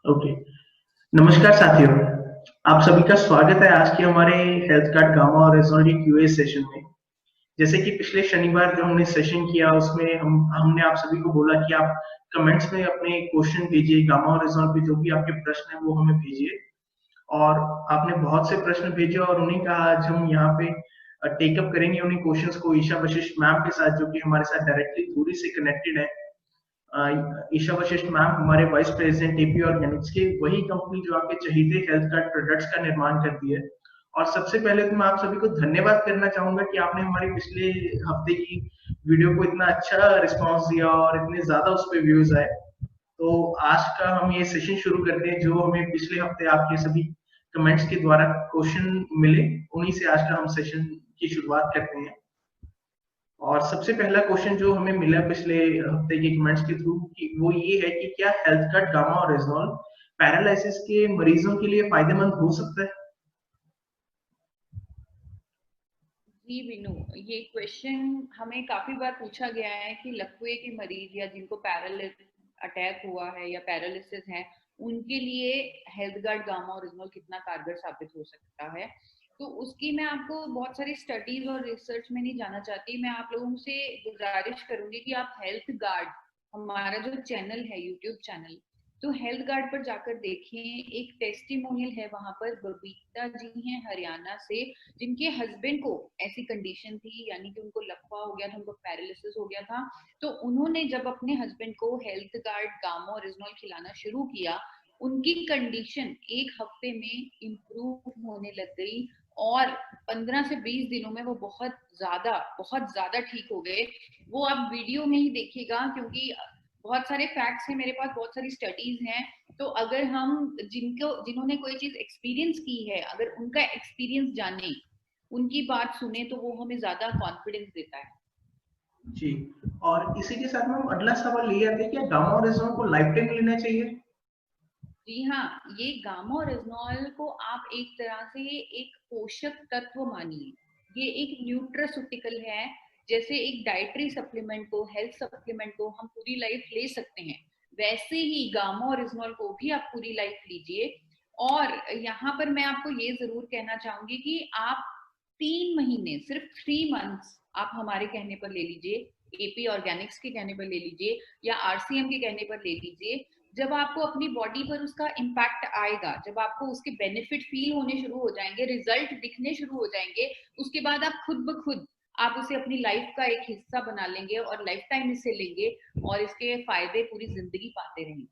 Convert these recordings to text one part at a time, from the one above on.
Okay. नमस्कार साथियों, आप सभी का स्वागत है आज के हमारे हेल्थ कार्ड गामा और रेजोनेटी क्यूए सेशन में। जैसे कि पिछले शनिवार जो हमने सेशन किया उसमें हमने आप सभी को बोला कि आप कमेंट्स में अपने क्वेश्चन भेजिए, गामा और रेजोनेट पे जो भी आपके प्रश्न है वो हमें भेजिए। और आपने बहुत से प्रश्न भेजे और उन्हीं का आज हम यहाँ पे टेकअप करेंगे उन्हीं क्वेश्चंस को ईशा वशिष्ठ मैम के साथ, जो कि हमारे साथ डायरेक्टली दूरी से कनेक्टेड है। ईशा वशिष्ठ मैम हमारे वाइस प्रेसिडेंट एपी ऑर्गेनिक्स की वही कंपनी जो आपके चहीते हेल्थ कार्ड प्रोडक्ट्स का निर्माण करती है। और सबसे पहले तो मैं आप सभी को धन्यवाद करना चाहूंगा कि आपने हमारे पिछले हफ्ते की वीडियो को इतना अच्छा रिस्पांस दिया और इतने ज्यादा उस पर व्यूज आए। तो आज का हम ये सेशन शुरू करते हैं जो हमें पिछले हफ्ते आपके सभी कमेंट्स के द्वारा क्वेश्चन मिले, उन्हीं से आज का हम सेशन की शुरुआत करते हैं। और सबसे पहला क्वेश्चन जो हमें मिला पिछले हफ्ते के कमेंट्स के थ्रू कि वो ये है कि क्या हेल्थ कार्ड गामा और रेजोल पैरालिसिस के मरीजों के लिए फायदेमंद हो सकता है? जी विनू, ये क्वेश्चन हमें काफी बार पूछा गया है कि लकवे के मरीज या जिनको पैरालिसिस अटैक हुआ है या पैरालिसिस है, उनके लिए हेल्थ गार्ड गामा ओरिजिनल कितना कारगर साबित हो सकता है। तो उसकी मैं आपको बहुत सारी स्टडीज और रिसर्च में नहीं जाना चाहती। मैं आप लोगों से गुजारिश करूंगी कि आप हेल्थ गार्ड, हमारा जो चैनल है, यूट्यूब चैनल, तो हेल्थ गार्ड पर जाकर देखें। एक टेस्टिमोनियल है वहां पर, बबीता जी हैं हरियाणा से, जिनके हस्बैंड को ऐसी कंडीशन थी, यानी कि उनको लकवा हो गया था, उनको पैरालिसिस हो गया था। तो उन्होंने जब अपने हस्बैंड को हेल्थ गार्ड गामा ओरिजिनल खिलाना शुरू किया, उनकी कंडीशन एक हफ्ते में इम्प्रूव होने लग गई और 15 से 20 दिनों में वो बहुत ज्यादा ठीक हो गए। वो आप वीडियो में ही देखिएगा, क्योंकि बहुत सारे फैक्ट्स हैं मेरे पास, बहुत सारी स्टडीज हैं। तो अगर हम जिन्होंने कोई चीज एक्सपीरियंस की है, अगर उनका एक्सपीरियंस जाने, उनकी बात सुने, तो वो हमें ज्यादा कॉन्फिडेंस देता है। जी। और इसी के साथ में हम अगला सवाल ये आते हैं कि गामा और रेजोल को लाइफ टाइम लेना चाहिए? जी हाँ, ये गामा और रेजनॉल को आप एक तरह से एक पोषक तत्व मानिए। ये एक न्यूट्रास्यूटिकल है। जैसे एक डाइटरी सप्लीमेंट को, हेल्थ सप्लीमेंट को हम पूरी लाइफ ले सकते हैं, वैसे ही गामा और रेजनॉल को भी आप पूरी लाइफ लीजिए। और यहाँ पर मैं आपको ये जरूर कहना चाहूंगी कि आप 3 महीने, सिर्फ 3 मंथ्स आप हमारे कहने पर ले लीजिए, एपी ऑर्गेनिक्स के कहने पर ले लीजिए, या आरसीएम के कहने पर ले लीजिए। जब आपको अपनी बॉडी पर उसका इम्पैक्ट आएगा, जब आपको उसके बेनिफिट फील होने शुरू हो जाएंगे, रिजल्ट दिखने शुरू हो जाएंगे, उसके बाद आप खुद ब खुद आप उसे अपनी लाइफ का एक हिस्सा बना लेंगे और लाइफ टाइम इसे लेंगे और इसके फायदे पूरी जिंदगी पाते रहेंगे।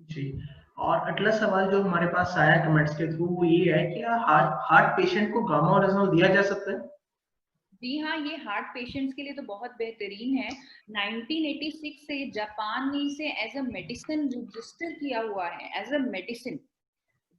जी। और अगला सवाल जो हमारे पास आया कमेंट्स के थ्रू वो ये है कि हार्ट हार्ट पेशेंट को गामा और रेजोल दिया जा सकता है? जी हाँ, ये हार्ट पेशेंट्स के लिए तो बहुत बेहतरीन है। 1986 से जापान ने इसे एज अ मेडिसिन रजिस्टर किया हुआ है, एज अ मेडिसिन।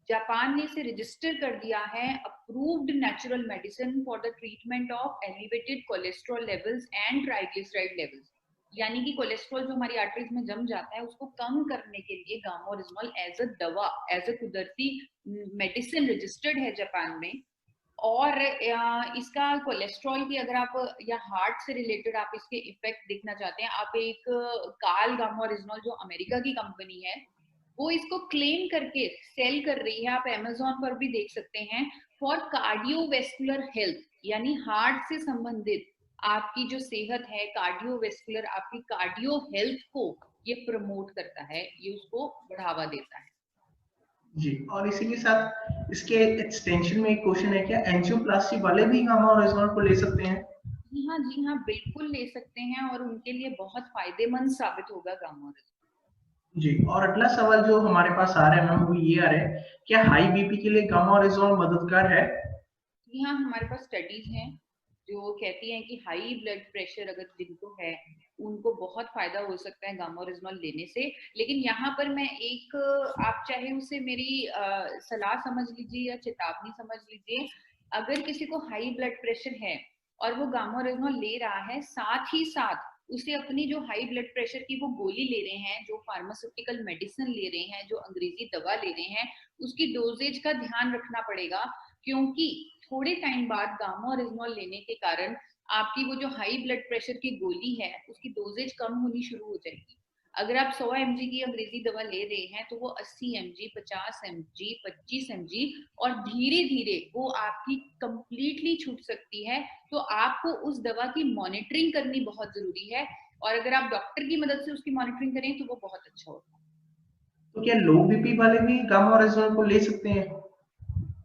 जापान ने इसे रजिस्टर कर दिया है, approved natural medicine for the treatment of elevated cholesterol levels and triglyceride levels. यानी कि कोलेस्ट्रॉल जो हमारी आर्टरीज में जम जाता है, उसको कम करने के लिए गामोरिजमॉल एज अ दवा, एज अ कुदरती मेडिसिन रजिस्टर्ड है जापान में। और इसका कोलेस्ट्रॉल की, अगर आप या हार्ट से रिलेटेड आप इसके इफेक्ट देखना चाहते हैं, आप एक काल गामा ओरिजिनल जो अमेरिका की कंपनी है, वो इसको क्लेम करके सेल कर रही है, आप अमेजोन पर भी देख सकते हैं, फॉर कार्डियोवेस्कुलर हेल्थ। यानी हार्ट से संबंधित आपकी जो सेहत है, कार्डियोवेस्कुलर, आपकी कार्डियो हेल्थ को ये प्रमोट करता है, ये उसको बढ़ावा देता है। जी। और इसी के साथ इसके एक्सटेंशन में एक क्वेश्चन है, क्या एंजियोप्लास्टी वाले भी गामा और रेजोल को ले सकते हैं? जी हाँ, जी हाँ, बिल्कुल ले सकते हैं और उनके लिए बहुत फायदेमंद साबित होगा गामा। जी। और अगला सवाल जो हमारे पास आ रहा है मैम वो ये आ रहा है, क्या हाई बीपी के लिए गामा और रेजोल मददगार है? जी हाँ, हमारे पास स्टडीज हैं जो कहती हैं कि हाई ब्लड प्रेशर अगर जिनको है, उनको बहुत फायदा हो सकता है गामा ओरिजिनल लेने से। लेकिन यहाँ पर मैं एक, आप चाहे उसे मेरी सलाह समझ लीजिए या चेतावनी समझ लीजिए। अगर किसी को हाई ब्लड प्रेशर है और वो गामा ओरिजिनल ले रहा है, साथ ही साथ उसे अपनी जो हाई ब्लड प्रेशर की वो गोली ले रहे हैं, जो फार्मास्यूटिकल मेडिसिन ले रहे हैं, जो अंग्रेजी दवा ले रहे हैं, उसकी डोजेज का ध्यान रखना पड़ेगा। क्योंकि थोड़े टाइम बाद गामा ओरिजिनल लेने के कारण आपकी वो जो हाई ब्लड प्रेशर की गोली है, उसकी डोजेज कम होनी शुरू हो जाएगी। अगर आप 100 mg की अंग्रेजी दवा ले रहे हैं तो वो 80 mg, 50 mg, 25 mg और धीरे धीरे वो आपकी कंप्लीटली छूट सकती है। तो आपको उस दवा की मॉनिटरिंग करनी बहुत जरूरी है, और अगर आप डॉक्टर की मदद से उसकी मॉनिटरिंग करें तो वो बहुत अच्छा होता है। तो क्या लो बीपी वाले भी गामा ओरिजिनल को ले सकते हैं?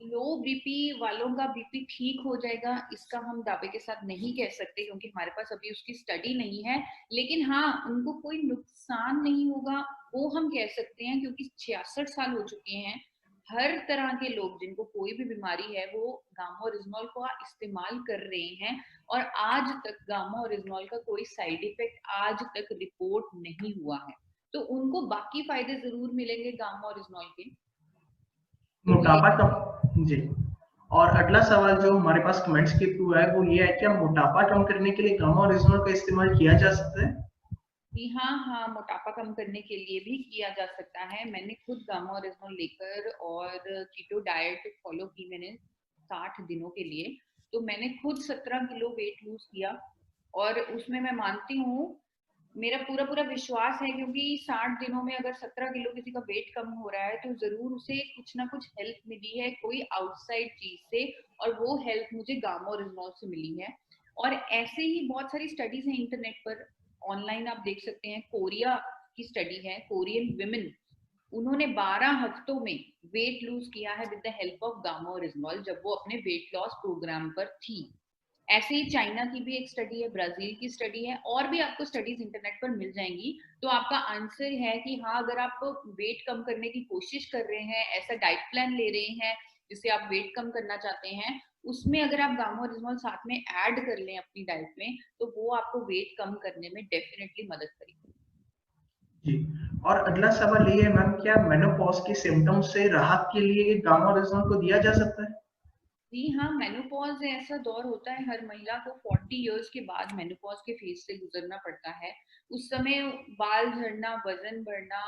लो बीपी वालों का बीपी ठीक हो जाएगा इसका हम दावे के साथ नहीं कह सकते, क्योंकि हमारे पास अभी उसकी स्टडी नहीं है। लेकिन हाँ, उनको कोई नुकसान नहीं होगा वो हम कह सकते हैं, क्योंकि 66 साल हो चुके हैं। हर तरह के लोग जिनको कोई भी बीमारी है वो गामा ओरिजिनॉल को इस्तेमाल कर रहे हैं, और आज तक गामा ओरिजिनॉल का कोई साइड इफेक्ट आज तक रिपोर्ट नहीं हुआ है। तो उनको बाकी फायदे जरूर मिलेंगे गामा ओरिजिनॉल के। तो वो ले मोटापा सकते हैं। कम जी। और अगला सवाल जो हमारे पास कमेंट्स के थ्रू है वो ये है, क्या मोटापा कम करने के लिए गामा ओरिजिनल का इस्तेमाल किया जा सकता है? जी हाँ, हाँ, मोटापा कम करने के लिए भी किया जा सकता है। मैंने खुद गामा ओरिजिनल लेकर और कीटो डाइट फॉलो की मैंने 60 दिनों के लिए। तो मैंने खुद 17 किलो वेट लूज किया, और उसमें मैं मानती हूँ, मेरा पूरा पूरा विश्वास है, क्योंकि 60 दिनों में अगर 17 किलो किसी का वेट कम हो रहा है तो जरूर उसे कुछ ना कुछ हेल्प मिली है कोई आउटसाइड चीज से, और वो हेल्प मुझे गामा ओरिजिनल से मिली है। और ऐसे ही बहुत सारी स्टडीज हैं इंटरनेट पर, ऑनलाइन आप देख सकते हैं। कोरिया की स्टडी है, कोरियन विमेन, उन्होंने 12 हफ्तों में वेट लूज किया है with the help of gamma original, जब वो अपने वेट लॉस प्रोग्राम पर थी। ऐसे ही चाइना की भी एक स्टडी है, ब्राजील की स्टडी है, और भी आपको स्टडीज इंटरनेट पर मिल जाएंगी। तो आपका आंसर है कि हाँ, अगर आप वेट कम करने की कोशिश कर रहे हैं, ऐसा डाइट प्लान ले रहे हैं जिससे आप वेट कम करना चाहते हैं, उसमें अगर आप गामा ओरिजिनल साथ में ऐड कर लें अपनी डाइट में, तो वो आपको वेट कम करने में डेफिनेटली मदद करेगी। जी। और अगला सवाल ये है मैम, क्या मेनोपॉज के सिम्टम्स से राहत के लिए गामा ओरिजिनल को दिया जा सकता है? जी हाँ, मेनोपॉज ऐसा दौर होता है हर महिला को, 40 इयर्स के बाद मेनोपॉज के फेज से गुजरना पड़ता है। उस समय बाल झड़ना, वजन बढ़ना,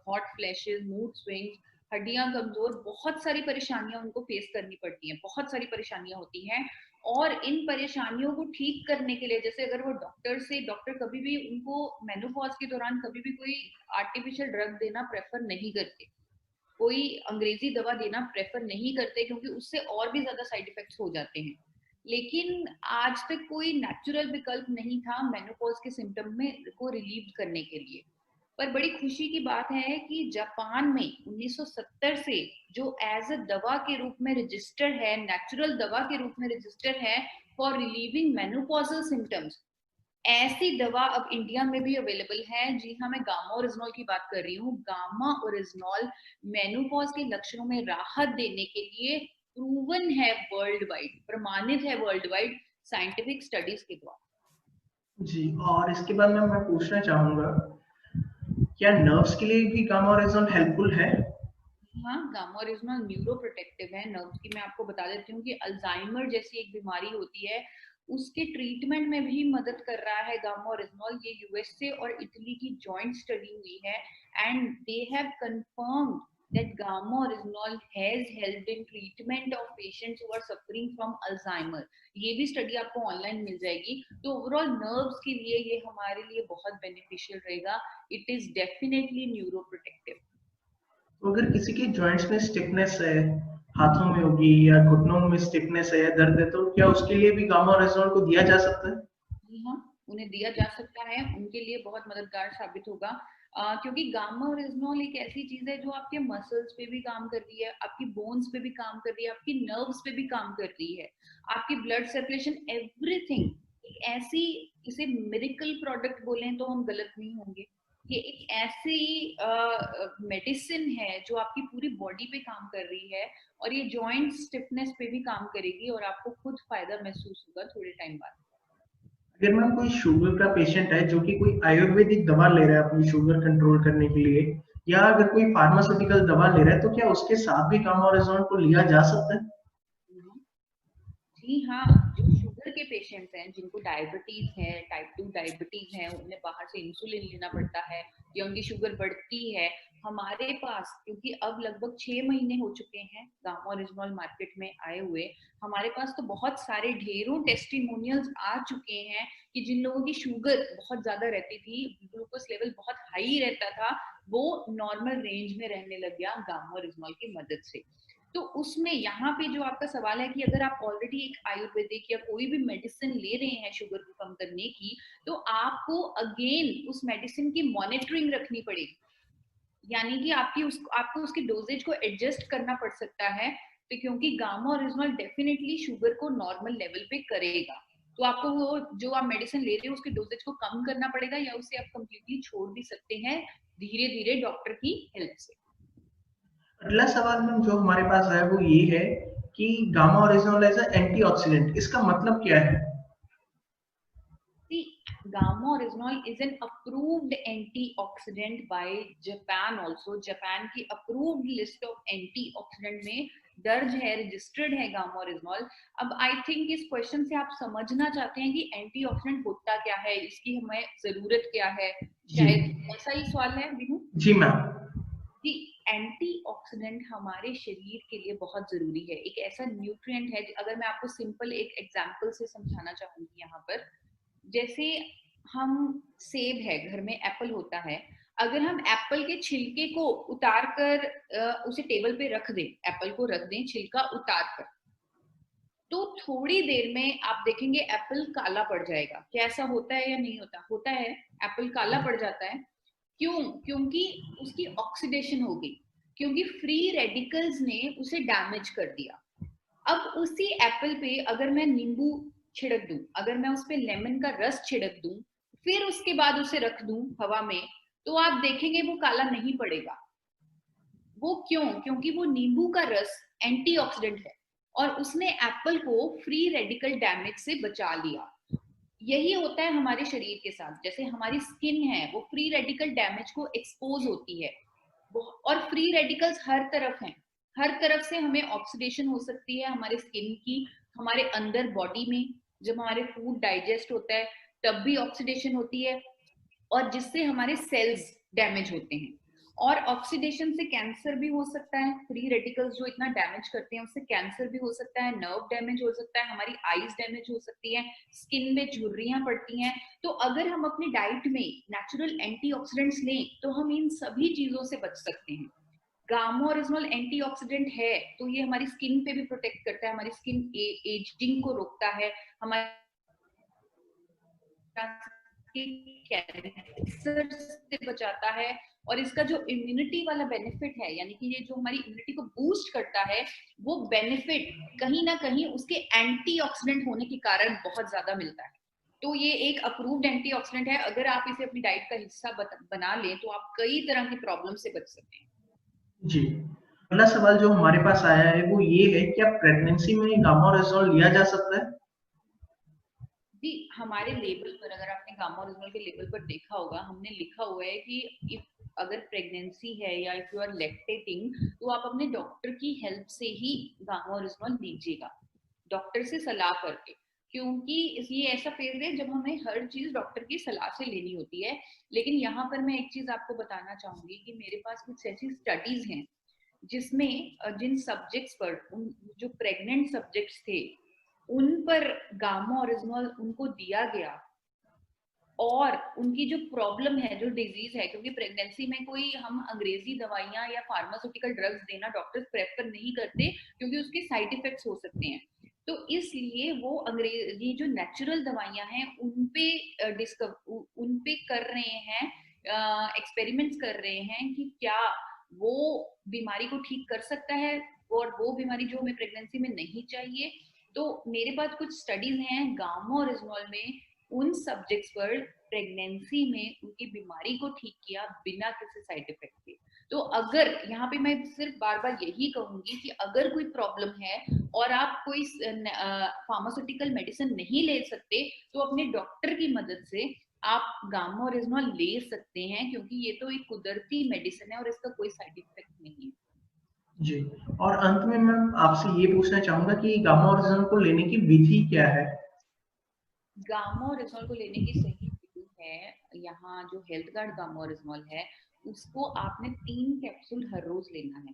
हॉट फ्लैशेस, मूड स्विंग्स, हड्डियां कमजोर, बहुत सारी परेशानियां उनको फेस करनी पड़ती हैं, बहुत सारी परेशानियां होती हैं। और इन परेशानियों को ठीक करने के लिए, जैसे अगर वो डॉक्टर कभी भी उनको मेनोपॉज के दौरान कभी भी कोई आर्टिफिशियल ड्रग देना प्रेफर नहीं करते, कोई अंग्रेजी दवा देना प्रेफर नहीं करते, क्योंकि उससे और भी ज्यादा साइड इफेक्ट्स हो जाते हैं। लेकिन आज तक कोई नेचुरल विकल्प नहीं था मेनोपॉज के सिम्टम में को रिलीव करने के लिए। पर बड़ी खुशी की बात है कि जापान में 1970 से जो एज अ दवा के रूप में रजिस्टर्ड है, नेचुरल दवा के रूप में रजिस्टर्ड है फॉर रिलीविंग मेनोपॉजल सिम्टम्स, ऐसी दवा अब इंडिया में भी अवेलेबल है। जी हाँ, मैं गामा ओरिजिनॉल की बात कर रही हूँ। गामा ओरिजिनॉल मेनोपॉज के लक्षणों में राहत देने के लिए प्रूवन है वर्ल्ड वाइड, प्रमाणित है वर्ल्ड वाइड साइंटिफिक स्टडीज के द्वारा। जी। और इसके बाद मैं पूछना चाहूंगा, क्या नर्व्स के लिए भी गामा ओरिजिनल हेल्पफुल है? हाँ, गामा ओरिजिनल न्यूरो प्रोटेक्टिव है नर्व्स की। मैं आपको बता देती हूँ कि अल्जाइमर जैसी एक बीमारी होती है, उसके ट्रीटमेंट में भी मदद कर रहा है गामा ओरिजिनल। ये यूएसए और इटली की जॉइंट स्टडी हुई है, and they have confirmed that gamma original has helped in treatment of patients who are suffering from Alzheimer। ये भी स्टडी आपको ऑनलाइन मिल जाएगी। तो ओवरऑल नर्व्स के लिए ये हमारे लिए बहुत बेनिफिशियल रहेगा। It is definitely neuro protective. तो अगर किसी के जॉइंट्स में स्टिफनेस है, हाथों में होगी या घुटनों में स्टिफनेस है या दर्द है, तो क्या उसके लिए भी गामा ओरिजिनल को दिया जा सकता है? जी हाँ, उन्हें दिया जा सकता है, उनके लिए बहुत मददगार साबित होगा। क्योंकि गामा ओरिजिनल एक ऐसी चीज है जो आपके मसल्स पे भी काम कर रही है, आपकी बोन्स पे भी काम कर रही है, आपकी नर्व्स पे भी काम कर रही है, आपकी ब्लड सर्कुलेशन, एवरीथिंग। एक ऐसी, इसे मिरेकल प्रोडक्ट बोलें तो हम गलत नहीं होंगे। ये एक ऐसी मेडिसिन है जो आपकी पूरी बॉडी पे काम कर रही है, और ये जॉइंट स्टिफनेस पे भी काम करेगी, और आपको खुद फायदा महसूस होगा थोड़े टाइम बाद। अगर मैम कोई शुगर का पेशेंट है जो कि कोई आयुर्वेदिक दवा ले रहा है अपनी शुगर कंट्रोल करने के लिए, या अगर कोई फार्मास्यूटिकल दवा ले रहा है, तो क्या उसके साथ भी गामा ओरिजिनल को लिया जा सकता है? जी हाँ, जो शुगर के पेशेंट्स हैं, जिनको डायबिटीज है, टाइप 2 डायबिटीज है, उन्हें बाहर से इंसुलिन लेना पड़ता है या उनकी शुगर बढ़ती है, हमारे पास, क्योंकि अब लगभग 6 महीने हो चुके हैं गामा ओरिजिनल मार्केट में आए हुए, हमारे पास तो बहुत सारे ढेरों टेस्टिमोनियल्स आ चुके हैं कि जिन लोगों की शुगर बहुत ज्यादा रहती थी, ग्लूकोज लेवल बहुत हाई रहता था, वो नॉर्मल रेंज में रहने लग गया गामा ओरिजिनल की मदद से। तो उसमें यहाँ पे जो आपका सवाल है कि अगर आप ऑलरेडी एक आयुर्वेदिक या कोई भी मेडिसिन ले रहे हैं शुगर को कम करने की, तो आपको अगेन उस मेडिसिन की मॉनिटरिंग रखनी पड़ेगी, यानी कि आपको उसकी डोजेज को एडजस्ट करना पड़ सकता है, तो क्योंकि गामा ओरिजिनल डेफिनेटली शुगर को नॉर्मल लेवल पे करेगा, तो आपको वो जो आप मेडिसिन ले रहे हो उसके डोजेज को कम करना पड़ेगा, या उसे आप कंप्लीटली छोड़ भी सकते हैं धीरे धीरे डॉक्टर की हेल्प से। अगला सवाल मैम जो हमारे पास है वो ये है कि गामा ओरिजिनल एज एंटीऑक्सीडेंट, इसका मतलब क्या है? See, gamma oryzanol is an approved antioxidant by Japan also. Japan की approved list of antioxidant में दर्ज है, रजिस्टर्ड है गामा ओरिजिनल। अब आई थिंक इस क्वेश्चन से आप समझना चाहते हैं कि एंटीऑक्सीडेंट होता क्या है, इसकी हमें जरूरत क्या है, जी शायद ऐसा ही सवाल है बिनू जी मैम। कि एंटीऑक्सीडेंट हमारे शरीर के लिए बहुत जरूरी है, एक ऐसा न्यूट्रिएंट है। अगर मैं आपको सिंपल एक एग्जांपल से समझाना चाहूंगी यहाँ पर, जैसे हम सेब है, घर में एप्पल होता है, अगर हम एप्पल के छिलके को उतार कर उसे टेबल पे रख दें, एप्पल को रख दें छिलका उतार कर, तो थोड़ी देर में आप देखेंगे एप्पल काला पड़ जाएगा। क्या ऐसा होता है या नहीं होता? होता है, एप्पल काला पड़ जाता है। क्यों? क्योंकि उसकी ऑक्सीडेशन हो गई, क्योंकि फ्री रेडिकल्स ने उसे डैमेज कर दिया। अब उसी एप्पल पे अगर मैं नींबू छिड़क दूं, अगर मैं उस पे लेमन का रस छिड़क दूं, फिर उसके बाद उसे रख दूं हवा में, तो आप देखेंगे वो काला नहीं पड़ेगा। वो क्यों? क्योंकि वो नींबू का रस एंटीऑक्सीडेंट है और उसने एप्पल को फ्री रेडिकल डैमेज से बचा लिया। यही होता है हमारे शरीर के साथ, जैसे हमारी स्किन है वो फ्री रेडिकल डैमेज को एक्सपोज होती है, और फ्री रेडिकल्स हर तरफ हैं, हर तरफ से हमें ऑक्सीडेशन हो सकती है हमारे स्किन की, हमारे अंदर बॉडी में जब हमारे फूड डाइजेस्ट होता है तब भी ऑक्सीडेशन होती है, और जिससे हमारे सेल्स डैमेज होते हैं। और ऑक्सीडेशन से कैंसर भी हो सकता है, फ्री रेडिकल्स जो इतना डैमेज करते हैं उससे कैंसर भी हो सकता है, नर्व डैमेज हो सकता है, हमारी आईज डैमेज हो सकती है, स्किन में झुर्रियां पड़ती हैं। तो अगर हम अपनी डाइट में नेचुरल एंटीऑक्सीडेंट्स लें तो हम इन सभी चीजों से बच सकते हैं। गामा ओरिजिनल एंटीऑक्सीडेंट है तो ये हमारी स्किन पे भी प्रोटेक्ट करता है, हमारी स्किन एजिंग को रोकता है, हमारे कैंसर से बचाता है, और इसका जो इम्यूनिटी वाला बेनिफिट है, यानी कि ये जो हमारी इम्यूनिटी को बूस्ट करता है, वो बेनिफिट कहीं ना कहीं उसके एंटीऑक्सीडेंट होने के कारण बहुत ज्यादा मिलता है। तो ये एक अप्रूव्ड एंटीऑक्सीडेंट है, अगर आप इसे अपनी डाइट का हिस्सा बना लें तो आप कई तरह की प्रॉब्लम से बच सकते हैं। जी, अगला सवाल जो हमारे पास आया है वो ये है, क्या प्रेगनेंसी में गामा ओरिजिनल लिया जा सकता है? जी, हमारे लेबल पर, अगर आपने गामा ओरिजिनल के लेबल पर देखा होगा, हमने लिखा हुआ है कि इफ अगर प्रेगनेंसी है या इफ यू आर लैक्टेटिंग, तो आप अपने डॉक्टर की हेल्प से ही गामा ओरिजिनल लीजिएगा, डॉक्टर से सलाह करके, क्योंकि ये ऐसा फेज है जब हमें हर चीज डॉक्टर की सलाह से लेनी होती है। लेकिन यहाँ पर मैं एक चीज आपको बताना चाहूंगी कि मेरे पास कुछ ऐसी स्टडीज हैं जिसमें जिन सब्जेक्ट्स पर, उन जो प्रेग्नेंट सब्जेक्ट्स थे उन पर गामा ओरिजिनल उनको दिया गया, और उनकी जो प्रॉब्लम है, जो डिजीज है, क्योंकि प्रेगनेंसी में कोई हम अंग्रेजी दवाइयां या फार्मास्यूटिकल ड्रग्स देना डॉक्टर्स प्रेफर नहीं करते, क्योंकि उसके साइड इफेक्ट्स हो सकते हैं। तो इसलिए वो अंग्रेजी जो नेचुरल दवाइयां हैं उन पे कर रहे हैं, एक्सपेरिमेंट्स कर रहे हैं कि क्या वो बीमारी को ठीक कर सकता है, और वो बीमारी जो हमें प्रेगनेंसी में नहीं चाहिए। तो मेरे पास कुछ स्टडीज हैं गामा ओरिजिनल में उन सब्जेक्ट्स पर, प्रेगनेंसी में उनकी बीमारी को ठीक किया बिना किसी साइड इफेक्ट के। तो अगर यहाँ पे मैं सिर्फ बार बार यही कहूंगी कि अगर कोई प्रॉब्लम है और आप कोई फार्मास्यूटिकल मेडिसिन नहीं ले सकते, तो अपने डॉक्टर की मदद से आप गामा ओरिजिनल ले सकते हैं, क्योंकि ये तो एक कुदरती मेडिसिन है और इसका कोई साइड इफेक्ट नहीं है। जी, और अंत में मैं आपसे ये पूछना चाहूंगा कि गामा ओरिजिनल को लेने की विधि क्या है? गामा ओरिजिनल को लेने की सही विधि है, यहाँ जो हेल्थ गार्ड गामा ओरिजिनल है उसको आपने 3 कैप्सूल हर रोज लेना है।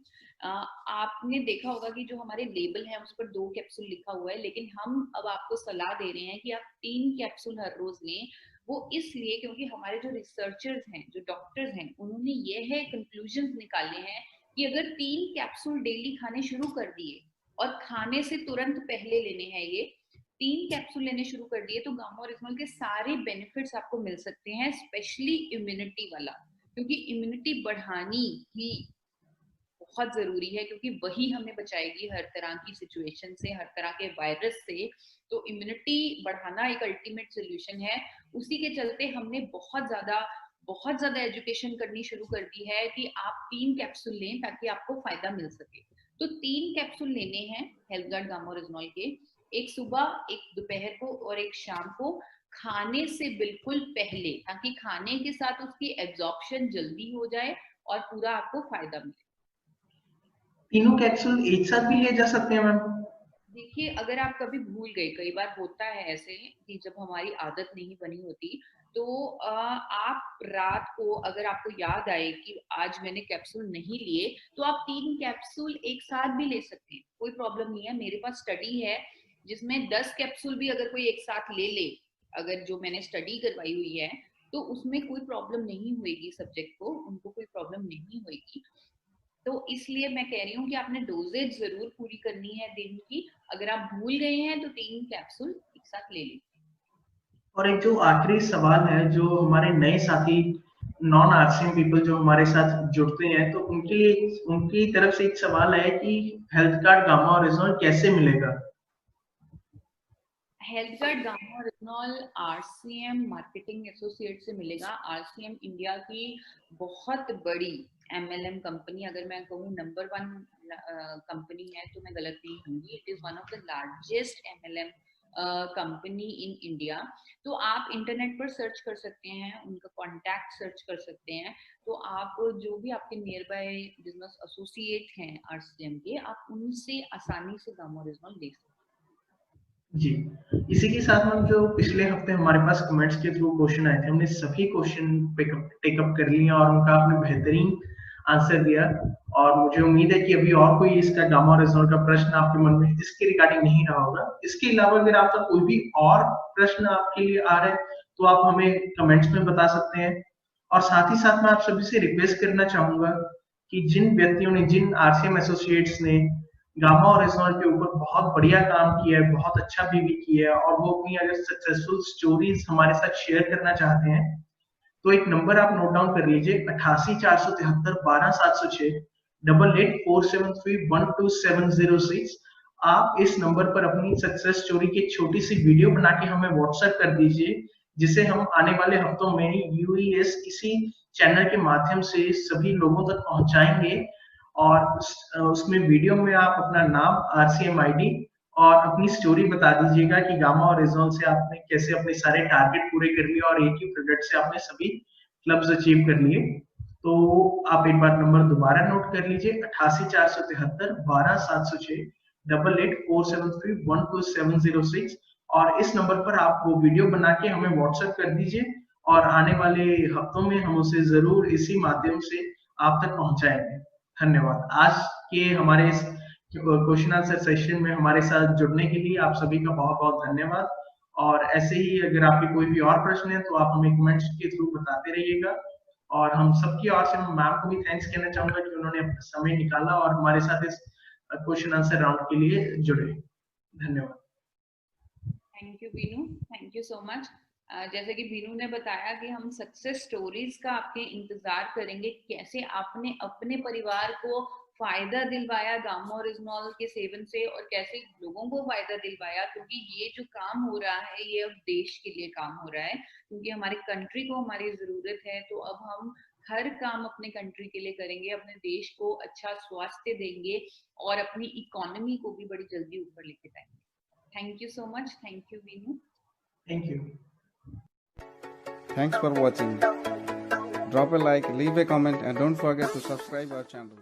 आपने देखा होगा कि जो हमारे लेबल है उस पर 2 कैप्सूल लिखा हुआ है, लेकिन हम अब आपको सलाह दे रहे हैं कि आप 3 कैप्सूल हर रोज लें। वो इसलिए क्योंकि हमारे जो रिसर्चर्स हैं, जो डॉक्टर्स हैं, उन्होंने ये है कंक्लूजन निकाले हैं कि अगर 3 कैप्सूल डेली खाने शुरू कर दिए और खाने से तुरंत पहले लेने हैं, ये 3 कैप्सूल लेने शुरू कर दिए, तो गामा ओरिजिनल के सारे बेनिफिट्स आपको मिल सकते हैं, स्पेशली इम्यूनिटी वाला, क्योंकि इम्यूनिटी बढ़ानी ही बहुत जरूरी है, क्योंकि वही हमें बचाएगी हर तरह की सिचुएशन से, हर तरह के वायरस से। तो इम्यूनिटी बढ़ाना एक अल्टीमेट सोल्यूशन है। उसी के चलते हमने बहुत ज्यादा एजुकेशन करनी शुरू कर दी है कि आप 3 कैप्सूल लें ताकि आपको फायदा मिल सके। तो 3 कैप्सूल लेने हैं हेल्थ गार्ड गामा ओरिजिनल के, एक सुबह, एक दोपहर को और एक शाम को, खाने से बिल्कुल पहले, ताकि खाने के साथ उसकी एब्जॉर्प्शन जल्दी हो जाए और पूरा आपको फायदा मिले। तीनों कैप्सूल एक साथ भी लिए जा सकते हैं मैम? देखिए, अगर आप कभी भूल गए, कई बार होता है ऐसे कि जब हमारी आदत नहीं बनी होती, तो आप रात को अगर आपको याद आए कि आज मैंने कैप्सूल नहीं लिए, तो आप 3 कैप्सूल एक साथ भी ले सकते हैं, कोई प्रॉब्लम नहीं है। मेरे पास स्टडी है जिसमें 10 कैप्सूल भी अगर कोई एक साथ ले ले, अगर जो मैंने स्टडी करवाई हुई है, तो उसमें कोई प्रॉब्लम नहीं होगी, सब्जेक्ट को उनको कोई प्रॉब्लम नहीं होगी। तो इसलिए मैं कह रही हूँ कि आपने डोजेज जरूर पूरी करनी है दिन की। अगर आप भूल गए हैं तो 3 कैप्सूल एक साथ ले लीजिए। और एक जो आखिरी सवाल है, जो हमारे नए साथी नॉन आरसीएम पीपल जो हमारे साथ जुड़ते हैं, तो उनके लिए उनकी तरफ से एक सवाल है कि हेल्थ कार्ड गामा ओरिजिनल कैसे मिलेगा? Health guard gamma original RCM marketing associate से मिलेगा। आरसीएम इंडिया की बहुत बड़ी एमएलएम कंपनी, अगर मैं कहूँ नंबर 1 कंपनी है तो मैं गलत नहीं होंगी। It is one of the largest MLM company in India. तो आप इंटरनेट पर सर्च कर सकते हैं, उनका कॉन्टैक्ट सर्च कर सकते हैं, तो आप जो भी आपके नियर बाय बिजनेस एसोसिएट हैं आरसीएम के, आप उनसे आसानी से गामा ओरिजिनल ले सकते हैं। जी, इसी के साथ में जो पिछले हफ्ते हमारे पास कमेंट्स के थ्रू क्वेश्चन आए थे, हमने सभी क्वेश्चन टेकअप कर लिए और उनका आपने बेहतरीन आंसर दिया। और मुझे उम्मीद है कि अभी और कोई इसका गामा ओरिजिनल का प्रश्न आपके मन में इसके रिगार्डिंग नहीं रहा होगा। इसके अलावा अगर आपका कोई भी और प्रश्न आपके लिए आ रहा है, तो आप हमें कमेंट्स में बता सकते हैं। और साथ ही साथ मैं आप सभी से रिक्वेस्ट करना चाहूंगा कि जिन व्यक्तियों ने, जिन आरसीएम एसोसिएट्स ने गामा ओरिजिनल के ऊपर बहुत बढ़िया काम किया है, बहुत अच्छा भी किया है, और वो अपनी अगर सक्सेसफुल स्टोरीज हमारे साथ शेयर करना चाहते हैं, तो एक नंबर आप नोट डाउन कर लीजिए, 88 473 12 706 88 473 12 706। आप इस नंबर पर अपनी सक्सेस स्टोरी की छोटी सी वीडियो बना के हमें व्हाट्सएप कर दीजिए, जिसे हम आने वाले हफ्तों में यूईएस इसी चैनल के माध्यम से सभी लोगों तक पहुंचाएंगे। और उसमें वीडियो में आप अपना नाम, आरसीएम आईडी और अपनी स्टोरी बता दीजिएगा कि गामा ओरिजिनल से आपने कैसे अपने सारे टारगेट पूरे कर लिए और एक ही प्रोडक्ट से आपने सभी क्लब्स अचीव कर लिए। तो आप एक बार नंबर दोबारा नोट कर लीजिए, 88 473 12 706 88 473 12 706। और इस नंबर पर आप वो वीडियो बना के हमें व्हाट्सएप कर दीजिए, और आने वाले हफ्तों में हम उसे जरूर इसी माध्यम से आप तक पहुंचाएंगे। धन्यवाद। आज के हमारे इस क्वेश्चन आंसर सेशन में हमारे साथ जुड़ने के लिए आप सभी का बहुत बहुत धन्यवाद। और ऐसे ही अगर आपके कोई भी और प्रश्न है, तो आप हमें कमेंट्स के थ्रू बताते रहिएगा। और हम सबकी ओर से मैम को भी थैंक्स कहना चाहूंगा कि उन्होंने अपना समय निकाला और हमारे साथ इस क्वेश्चन आंसर राउंड के लिए जुड़े। धन्यवाद। Thank you Binu, thank you so much. जैसे कि बीनू ने बताया कि हम सक्सेस स्टोरीज का आपके इंतजार करेंगे, कैसे आपने अपने परिवार को फायदा दिलवाया गामा ओरिजिनल के सेवन से, और कैसे लोगों को फायदा दिलवाया, क्योंकि ये जो काम हो रहा है ये अब देश के लिए काम हो रहा है, क्योंकि हमारी कंट्री को हमारी जरूरत है। तो अब हम हर काम अपने कंट्री के लिए करेंगे, अपने देश को अच्छा स्वास्थ्य देंगे और अपनी इकोनॉमी को भी बड़ी जल्दी ऊपर लेके जाएंगे। Thank you so much. Thank you, Veenu. Thank you. Thanks for watching. Drop a like, leave a comment, and don't forget to subscribe our channel.